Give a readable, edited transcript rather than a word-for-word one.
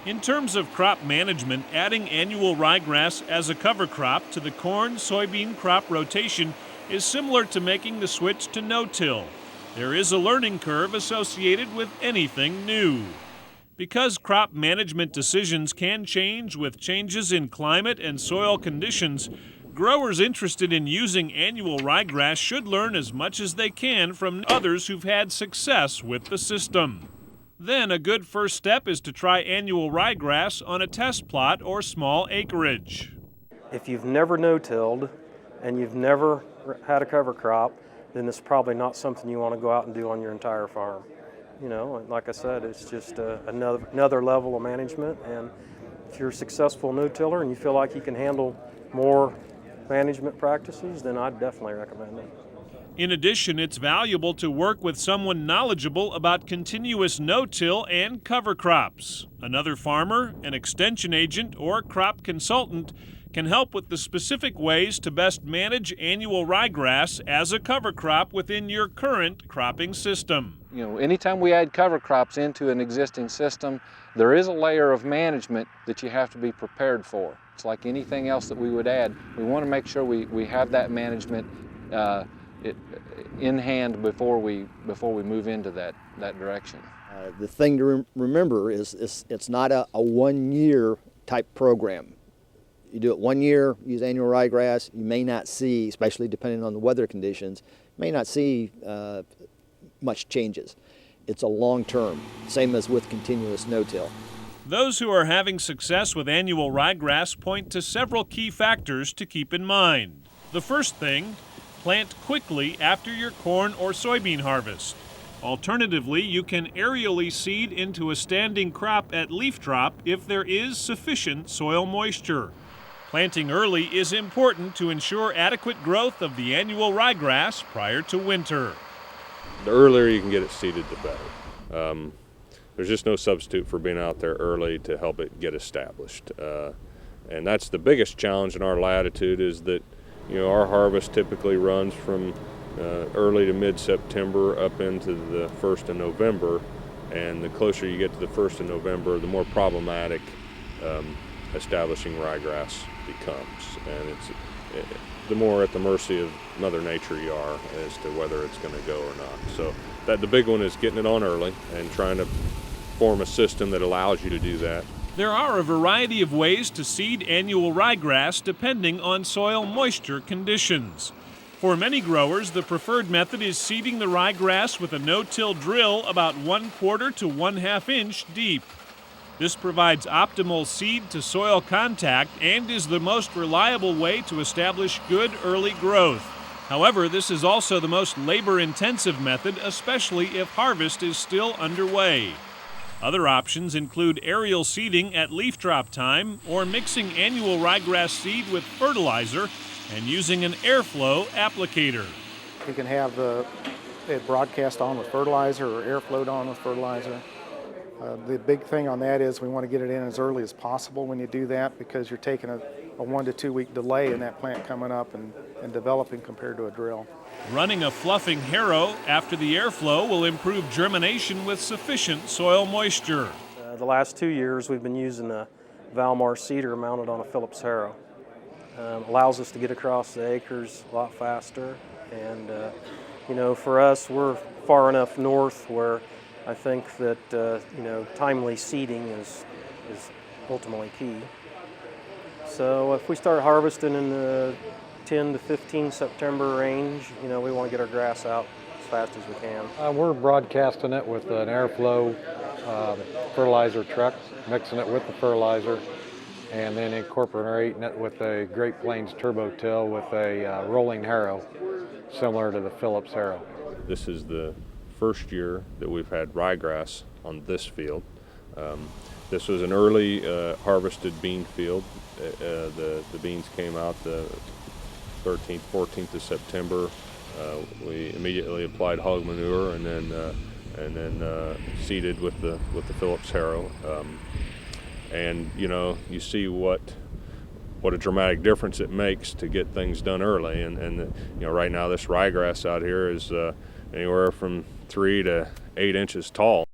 In terms of crop management, adding annual ryegrass as a cover crop to the corn-soybean crop rotation is similar to making the switch to no-till. There is a learning curve associated with anything new. Because crop management decisions can change with changes in climate and soil conditions, growers interested in using annual ryegrass should learn as much as they can from others who've had success with the system. Then a good first step is to try annual ryegrass on a test plot or small acreage. If you've never no-tilled and you've never had a cover crop, then it's probably not something you want to go out and do on your entire farm. You know, like I said, it's just another level of management, and if you're a successful no-tiller and you feel like you can handle more management practices, then I'd definitely recommend it. In addition, it's valuable to work with someone knowledgeable about continuous no-till and cover crops. Another farmer, an extension agent, or crop consultant can help with the specific ways to best manage annual ryegrass as a cover crop within your current cropping system. You know, anytime we add cover crops into an existing system, there is a layer of management that you have to be prepared for. It's like anything else that we would add. We want to make sure we have that management in hand before we move into that direction. The thing to remember is it's not a 1 year type program. You do it 1 year, use annual ryegrass, you may not see, especially depending on the weather conditions, may not see much changes. It's a long term, same as with continuous no-till. Those who are having success with annual ryegrass point to several key factors to keep in mind. The first thing, plant quickly after your corn or soybean harvest. Alternatively, you can aerially seed into a standing crop at leaf drop if there is sufficient soil moisture. Planting early is important to ensure adequate growth of the annual ryegrass prior to winter. The earlier you can get it seeded, the better. There's just no substitute for being out there early to help it get established. And that's the biggest challenge in our latitude, is that, you know, our harvest typically runs from early to mid-September up into the 1st of November, and the closer you get to the 1st of November, the more problematic establishing ryegrass becomes, and it's the more at the mercy of Mother Nature you are as to whether it's going to go or not. So the big one is getting it on early and trying to form a system that allows you to do that. There are a variety of ways to seed annual ryegrass depending on soil moisture conditions. For many growers, the preferred method is seeding the ryegrass with a no-till drill about 1/4 to 1/2 inch deep. This provides optimal seed to soil contact and is the most reliable way to establish good early growth. However, this is also the most labor-intensive method, especially if harvest is still underway. Other options include aerial seeding at leaf drop time or mixing annual ryegrass seed with fertilizer and using an airflow applicator. You can have it broadcast on with fertilizer or airflowed on with fertilizer. The big thing on that is we want to get it in as early as possible when you do that, because you're taking a 1 to 2 week delay in that plant coming up and developing compared to a drill. Running a fluffing harrow after the airflow will improve germination with sufficient soil moisture. The last 2 years we've been using a Valmar seeder mounted on a Phillips harrow. Allows us to get across the acres a lot faster, and you know, for us, we're far enough north where I think that you know, timely seeding is ultimately key. So if we start harvesting in the 10 to 15 September range, you know, we want to get our grass out as fast as we can. We're broadcasting it with an airflow fertilizer truck, mixing it with the fertilizer, and then incorporating it with a Great Plains Turbo Till with a rolling harrow, similar to the Phillips harrow. This is the first year that we've had ryegrass on this field. This was an early harvested bean field. The beans came out the 13th, 14th of September. We immediately applied hog manure and then seeded with the Phillips harrow. And you know, you see what a dramatic difference it makes to get things done early. And you know, right now this ryegrass out here is anywhere from 3 to 8 inches tall.